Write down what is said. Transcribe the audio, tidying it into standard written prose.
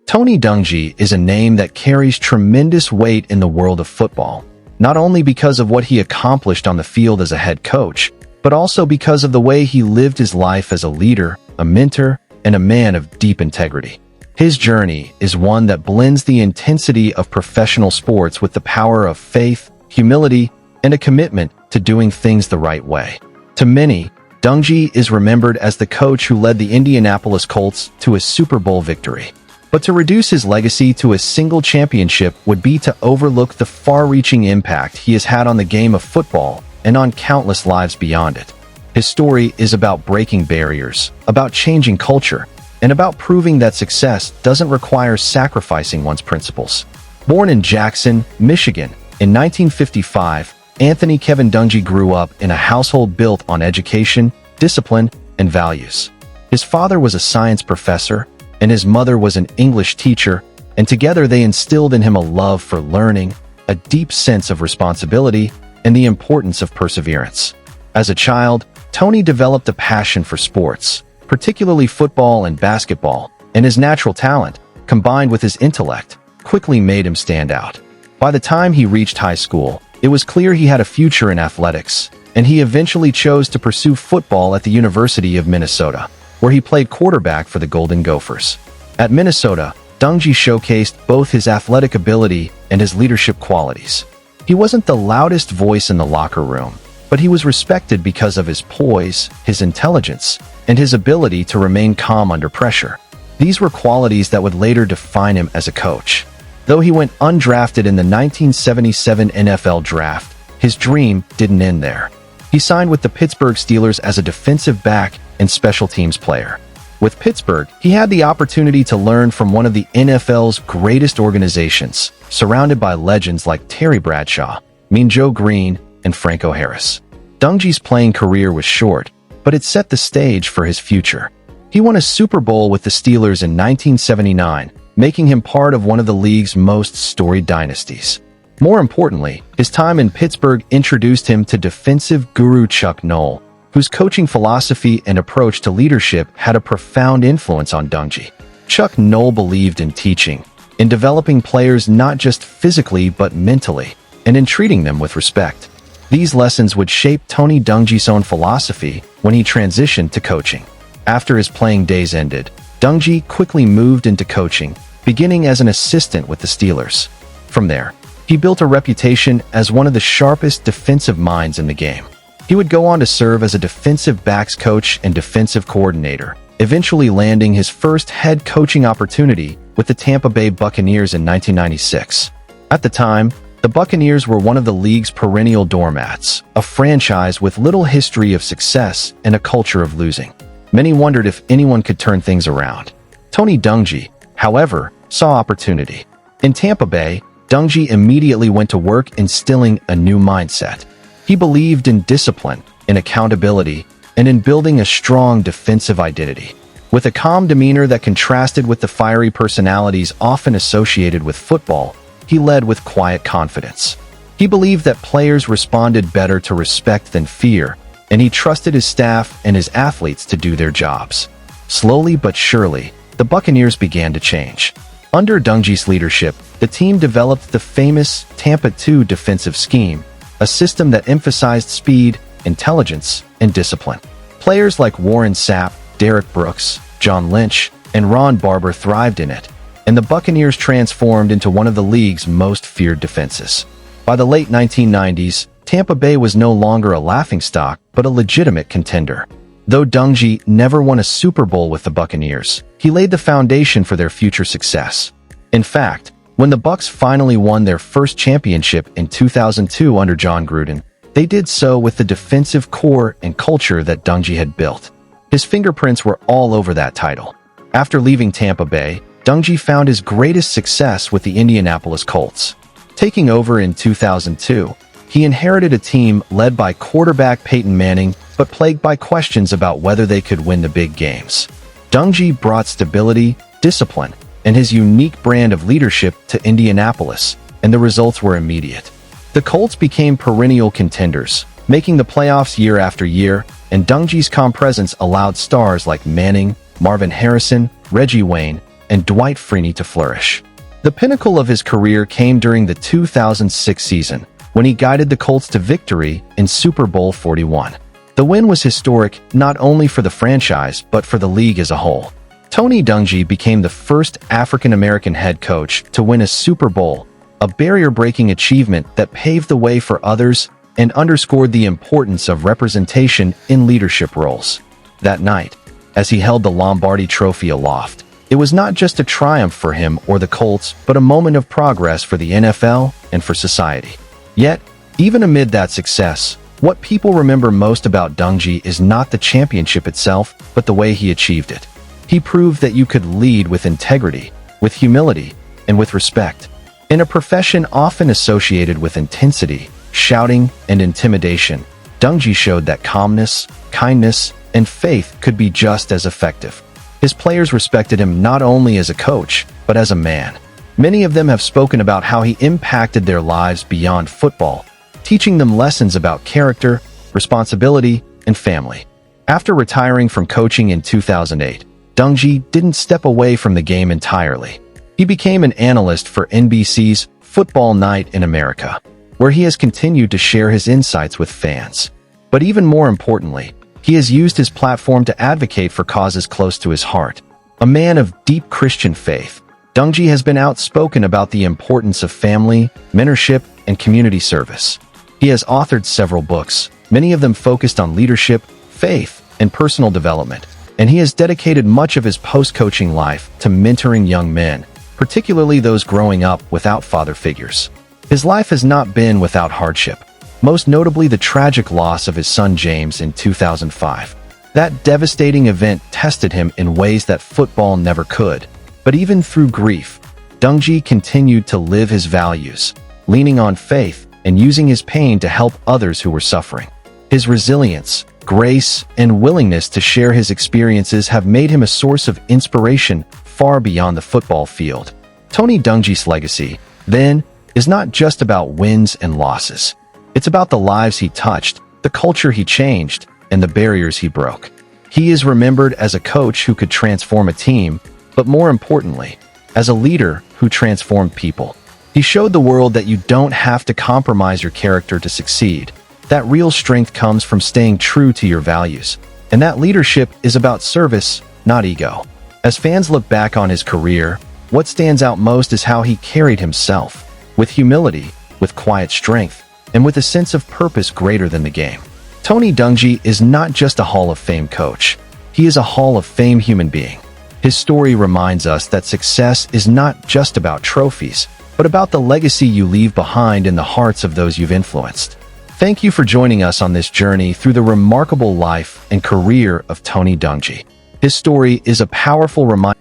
Tony Dungy is a name that carries tremendous weight in the world of football, not only because of what he accomplished on the field as a head coach, but also because of the way he lived his life as a leader, a mentor, and a man of deep integrity. His journey is one that blends the intensity of professional sports with the power of faith, humility, and a commitment to doing things the right way. To many, Dungy is remembered as the coach who led the Indianapolis Colts to a Super Bowl victory. But to reduce his legacy to a single championship would be to overlook the far-reaching impact he has had on the game of football and on countless lives beyond it. His story is about breaking barriers, about changing culture, and about proving that success doesn't require sacrificing one's principles. Born in Jackson, Michigan, in 1955, Anthony Kevin Dungy grew up in a household built on education, discipline, and values. His father was a science professor, and his mother was an English teacher, and together they instilled in him a love for learning, a deep sense of responsibility, and the importance of perseverance. As a child, Tony developed a passion for sports, particularly football and basketball, and his natural talent, combined with his intellect, quickly made him stand out. By the time he reached high school, it was clear he had a future in athletics, and he eventually chose to pursue football at the University of Minnesota, where he played quarterback for the Golden Gophers. At Minnesota, Dungy showcased both his athletic ability and his leadership qualities. He wasn't the loudest voice in the locker room, but he was respected because of his poise, his intelligence, and his ability to remain calm under pressure. These were qualities that would later define him as a coach. Though he went undrafted in the 1977 NFL Draft, his dream didn't end there. He signed with the Pittsburgh Steelers as a defensive back and special teams player. With Pittsburgh, he had the opportunity to learn from one of the NFL's greatest organizations, surrounded by legends like Terry Bradshaw, Mean Joe Green, and Franco Harris. Dungy's playing career was short, but it set the stage for his future. He won a Super Bowl with the Steelers in 1979, making him part of one of the league's most storied dynasties. More importantly, his time in Pittsburgh introduced him to defensive guru Chuck Noll, whose coaching philosophy and approach to leadership had a profound influence on Dungy. Chuck Noll believed in teaching, in developing players not just physically but mentally, and in treating them with respect. These lessons would shape Tony Dungy's own philosophy when he transitioned to coaching. After his playing days ended, Dungy quickly moved into coaching, beginning as an assistant with the Steelers. From there, he built a reputation as one of the sharpest defensive minds in the game. He would go on to serve as a defensive backs coach and defensive coordinator, eventually landing his first head coaching opportunity with the Tampa Bay Buccaneers in 1996. At the time, the Buccaneers were one of the league's perennial doormats, a franchise with little history of success and a culture of losing. Many wondered if anyone could turn things around. Tony Dungy, however, saw opportunity. In Tampa Bay, Dungy immediately went to work instilling a new mindset. He believed in discipline, in accountability, and in building a strong defensive identity. With a calm demeanor that contrasted with the fiery personalities often associated with football, he led with quiet confidence. He believed that players responded better to respect than fear, and he trusted his staff and his athletes to do their jobs. Slowly but surely, the Buccaneers began to change. Under Dungy's leadership, the team developed the famous Tampa 2 defensive scheme, a system that emphasized speed, intelligence, and discipline. Players like Warren Sapp, Derek Brooks, John Lynch, and Ron Barber thrived in it, and the Buccaneers transformed into one of the league's most feared defenses. By the late 1990s, Tampa Bay was no longer a laughingstock, but a legitimate contender. Though Dungy never won a Super Bowl with the Buccaneers, he laid the foundation for their future success. In fact, when the Bucs finally won their first championship in 2002 under John Gruden, they did so with the defensive core and culture that Dungy had built. His fingerprints were all over that title. After leaving Tampa Bay, Dungy found his greatest success with the Indianapolis Colts. Taking over in 2002, he inherited a team led by quarterback Peyton Manning, but plagued by questions about whether they could win the big games. Dungy brought stability, discipline, and his unique brand of leadership to Indianapolis, and the results were immediate. The Colts became perennial contenders, making the playoffs year after year, and Dungy's calm presence allowed stars like Manning, Marvin Harrison, Reggie Wayne, and Dwight Freeney to flourish. The pinnacle of his career came during the 2006 season, when he guided the Colts to victory in Super Bowl XLI. The win was historic not only for the franchise but for the league as a whole. Tony Dungy became the first African-American head coach to win a Super Bowl, a barrier-breaking achievement that paved the way for others and underscored the importance of representation in leadership roles. That night, as he held the Lombardi Trophy aloft, it was not just a triumph for him or the Colts, but a moment of progress for the NFL and for society. Yet, even amid that success, what people remember most about Dungy is not the championship itself, but the way he achieved it. He proved that you could lead with integrity, with humility, and with respect. In a profession often associated with intensity, shouting, and intimidation, Dungy showed that calmness, kindness, and faith could be just as effective. His players respected him not only as a coach, but as a man. Many of them have spoken about how he impacted their lives beyond football, teaching them lessons about character, responsibility, and family. After retiring from coaching in 2008, Dungy didn't step away from the game entirely. He became an analyst for NBC's Football Night in America, where he has continued to share his insights with fans. But even more importantly, he has used his platform to advocate for causes close to his heart. A man of deep Christian faith, Dungy has been outspoken about the importance of family, mentorship, and community service. He has authored several books, many of them focused on leadership, faith, and personal development, and he has dedicated much of his post-coaching life to mentoring young men, particularly those growing up without father figures. His life has not been without hardship, most notably the tragic loss of his son James in 2005. That devastating event tested him in ways that football never could. But even through grief, Dungy continued to live his values, leaning on faith and using his pain to help others who were suffering. His resilience, grace, and willingness to share his experiences have made him a source of inspiration far beyond the football field. Tony Dungy's legacy, then, is not just about wins and losses. It's about the lives he touched, the culture he changed, and the barriers he broke. He is remembered as a coach who could transform a team, but more importantly, as a leader who transformed people. He showed the world that you don't have to compromise your character to succeed, that real strength comes from staying true to your values, and that leadership is about service, not ego. As fans look back on his career, what stands out most is how he carried himself, with humility, with quiet strength, and with a sense of purpose greater than the game. Tony Dungy is not just a Hall of Fame coach, he is a Hall of Fame human being. His story reminds us that success is not just about trophies, but about the legacy you leave behind in the hearts of those you've influenced. Thank you for joining us on this journey through the remarkable life and career of Tony Dungy. His story is a powerful reminder